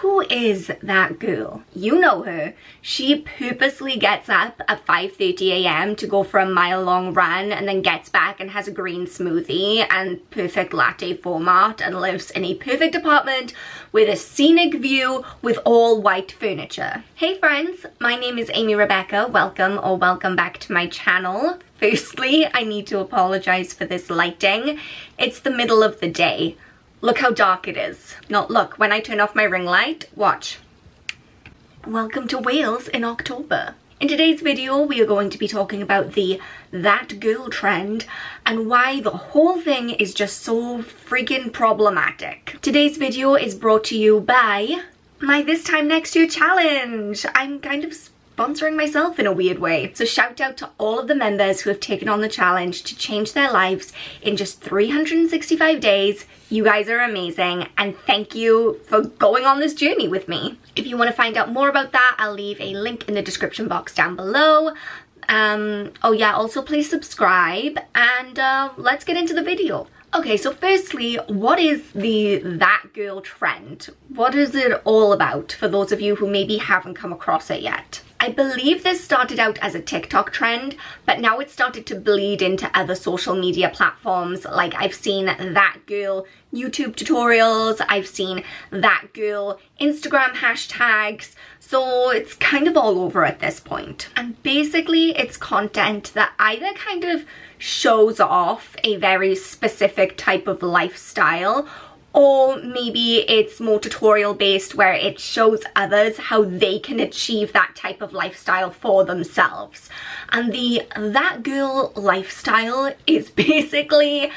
Who is that girl? You know her. She purposely gets up at 5:30 a.m. to go for a mile-long run and then gets back and has a green smoothie and perfect latte format and lives in a perfect apartment with a scenic view with all white furniture. Hey friends, my name is Amy Rebecca. Welcome back to my channel. Firstly, I need to apologize for this lighting. It's the middle of the day. Look how dark it is. No, look, when I turn off my ring light, watch. Welcome to Wales in October. In today's video, we are going to be talking about the that girl trend and why the whole thing is just so freaking problematic. Today's video is brought to you by my This Time Next Year challenge. I'm kind of sponsoring myself in a weird way. So shout out to all of the members who have taken on the challenge to change their lives in just 365 days. You guys are amazing and thank you for going on this journey with me. If you want to find out more about that, I'll leave a link in the description box down below. Oh yeah, also please subscribe and let's get into the video. Okay, so firstly, what is the that girl trend? What is it all about for those of you who maybe haven't come across it yet? I believe this started out as a TikTok trend, but now it's started to bleed into other social media platforms. Like I've seen that girl YouTube tutorials, I've seen that girl Instagram hashtags, so it's kind of all over at this point. And basically it's content that either kind of shows off a very specific type of lifestyle, or maybe it's more tutorial based where it shows others how they can achieve that type of lifestyle for themselves. And the that girl lifestyle is basically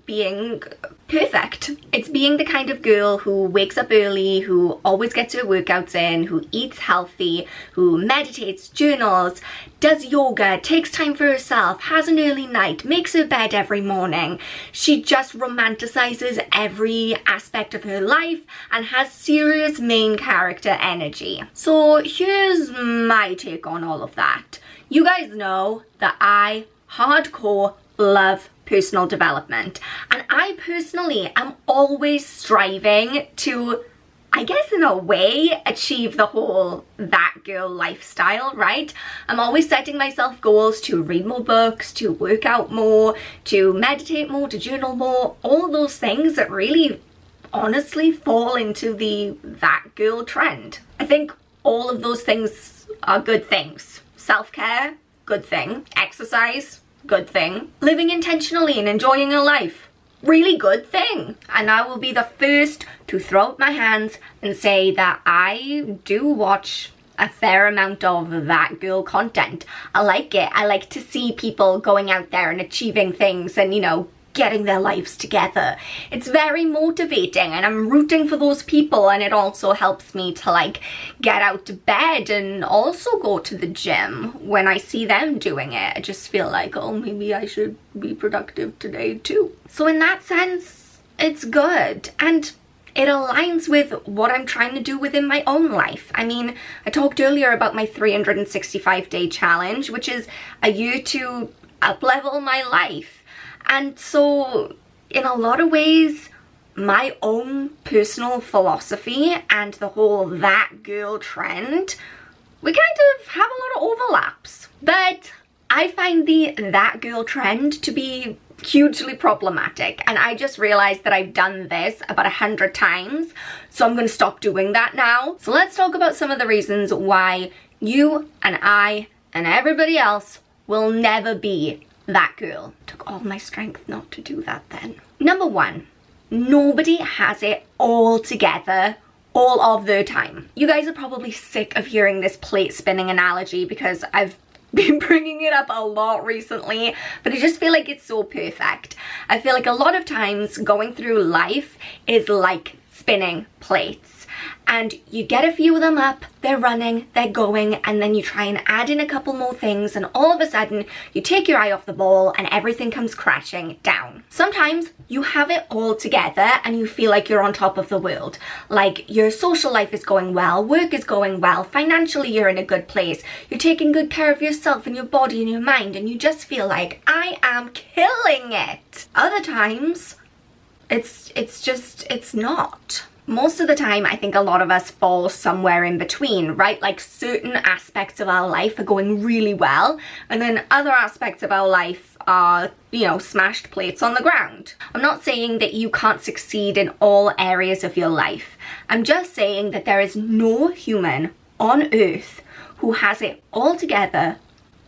being perfect. It's being the kind of girl who wakes up early, who always gets her workouts in, who eats healthy, who meditates, journals, does yoga, takes time for herself, has an early night, makes her bed every morning. She just romanticizes every aspect of her life and has serious main character energy. So here's my take on all of that. You guys know that I hardcore love personal development, and I personally am always striving to, I guess in a way, achieve the whole that girl lifestyle, right? I'm always setting myself goals to read more books, to work out more, to meditate more, to journal more, all those things that really honestly fall into the that girl trend. I think all of those things are good things. Self-care, good thing. Exercise, good thing. Living intentionally and enjoying your life, really good thing. And I will be the first to throw up my hands and say that I do watch a fair amount of that girl content. I like it. I like to see people going out there and achieving things and, you know, getting their lives together. It's very motivating and I'm rooting for those people, and it also helps me to like get out to bed and also go to the gym when I see them doing it. I just feel like, oh, maybe I should be productive today too. So in that sense, it's good and it aligns with what I'm trying to do within my own life. I mean, I talked earlier about my 365-day challenge, which is a year to up-level my life. And so in a lot of ways, my own personal philosophy and the whole that girl trend, we kind of have a lot of overlaps. But I find the that girl trend to be hugely problematic, and I just realized that I've done this about 100 times, so I'm going to stop doing that now. So let's talk about some of the reasons why you and I and everybody else will never be that girl. Took all my strength not to do that then. Number one, nobody has it all together all of the time. You guys are probably sick of hearing this plate spinning analogy because I've been bringing it up a lot recently, but I just feel like it's so perfect. I feel like a lot of times going through life is like spinning plates. And you get a few of them up, they're running, they're going, and then you try and add in a couple more things, and all of a sudden you take your eye off the ball and everything comes crashing down. Sometimes you have it all together and you feel like you're on top of the world. Like your social life is going well, work is going well, financially you're in a good place, you're taking good care of yourself and your body and your mind, and you just feel like, I am killing it. Other times, it's not. most of the time, I think a lot of us fall somewhere in between, right? Like certain aspects of our life are going really well, and then other aspects of our life are, you know, smashed plates on the ground. I'm not saying that you can't succeed in all areas of your life. I'm just saying that there is no human on earth who has it all together,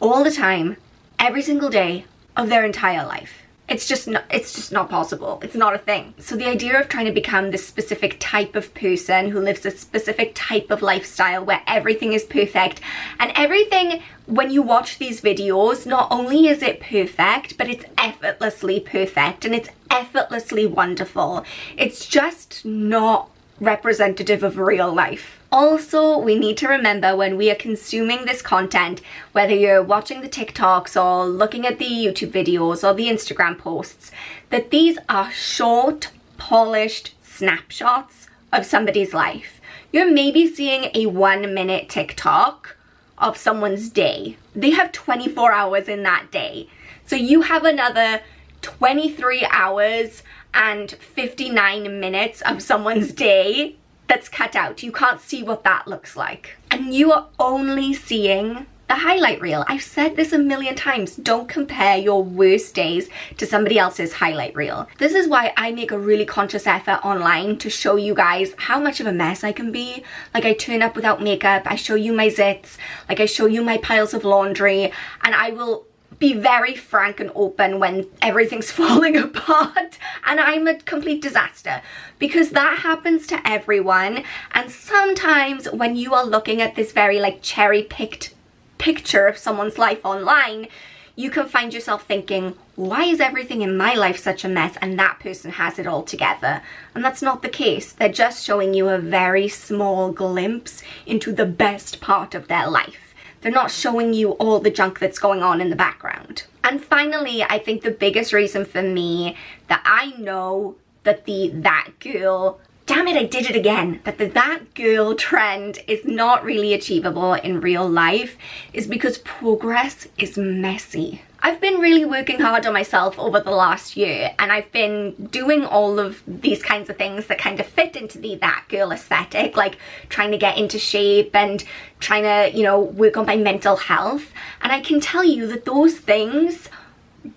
all the time, every single day of their entire life. It's just not possible. It's not a thing. So the idea of trying to become this specific type of person who lives a specific type of lifestyle where everything is perfect, and everything, when you watch these videos, not only is it perfect, but it's effortlessly perfect and it's effortlessly wonderful. It's just not representative of real life. Also, we need to remember when we are consuming this content, whether you're watching the TikToks or looking at the YouTube videos or the Instagram posts, that these are short, polished snapshots of somebody's life. You're maybe seeing a 1-minute TikTok of someone's day. They have 24 hours in that day. So you have another 23 hours and 59 minutes of someone's day that's cut out. You can't see what that looks like. And you are only seeing the highlight reel. I've said this a million times. Don't compare your worst days to somebody else's highlight reel. This is why I make a really conscious effort online to show you guys how much of a mess I can be. Like, I turn up without makeup, I show you my zits, like I show you my piles of laundry, and I will be very frank and open when everything's falling apart and I'm a complete disaster, because that happens to everyone. And sometimes when you are looking at this very like cherry-picked picture of someone's life online, you can find yourself thinking, why is everything in my life such a mess and that person has it all together? And that's not the case. They're just showing you a very small glimpse into the best part of their life. They're not showing you all the junk that's going on in the background. And finally, I think the biggest reason for me that I know that that girl, damn it, I did it again, that the that girl trend is not really achievable in real life is because progress is messy. I've been really working hard on myself over the last year, and I've been doing all of these kinds of things that kind of fit into the that girl aesthetic, like trying to get into shape and trying to, you know, work on my mental health. And I can tell you that those things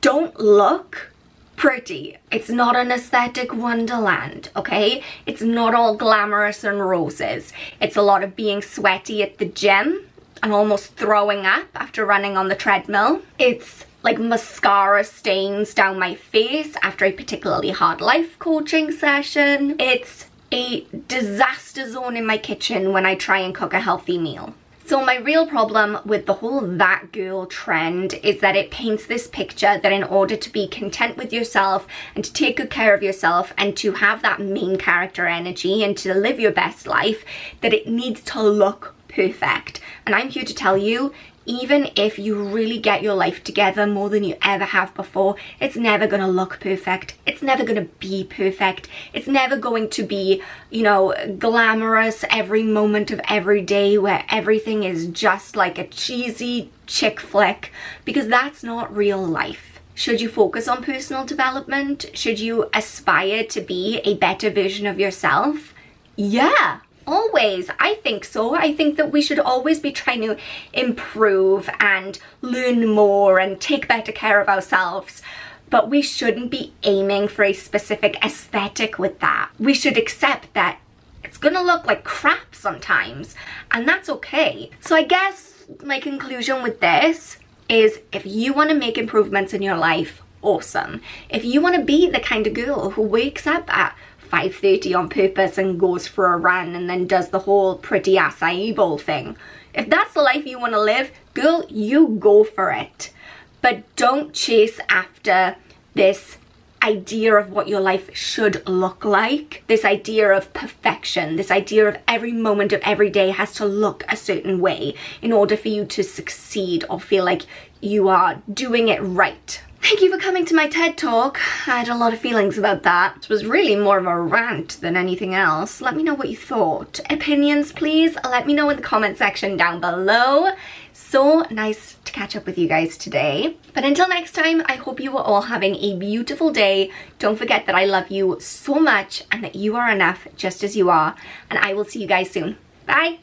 don't look pretty. It's not an aesthetic wonderland, okay? It's not all glamorous and roses. It's a lot of being sweaty at the gym and almost throwing up after running on the treadmill. It's like mascara stains down my face after a particularly hard life coaching session. It's a disaster zone in my kitchen when I try and cook a healthy meal. So my real problem with the whole that girl trend is that it paints this picture that in order to be content with yourself and to take good care of yourself and to have that main character energy and to live your best life, that it needs to look perfect. And I'm here to tell you, even if you really get your life together more than you ever have before, it's never going to look perfect. It's never going to be perfect. It's never going to be, you know, glamorous every moment of every day where everything is just like a cheesy chick flick, because that's not real life. Should you focus on personal development? Should you aspire to be a better version of yourself? Yeah. Always. I think so. I think that we should always be trying to improve and learn more and take better care of ourselves. But we shouldn't be aiming for a specific aesthetic with that. We should accept that it's gonna look like crap sometimes, and that's okay. So I guess my conclusion with this is, if you want to make improvements in your life, awesome. If you want to be the kind of girl who wakes up at 5:30 on purpose and goes for a run and then does the whole pretty acai bowl thing, if that's the life you want to live, girl, you go for it. But don't chase after this idea of what your life should look like, this idea of perfection, this idea of every moment of every day has to look a certain way in order for you to succeed or feel like you are doing it right. Thank you for coming to my TED Talk. I had a lot of feelings about that. It was really more of a rant than anything else. Let me know what you thought. Opinions, please. Let me know in the comment section down below. So nice to catch up with you guys today. But until next time, I hope you are all having a beautiful day. Don't forget that I love you so much and that you are enough just as you are. And I will see you guys soon. Bye.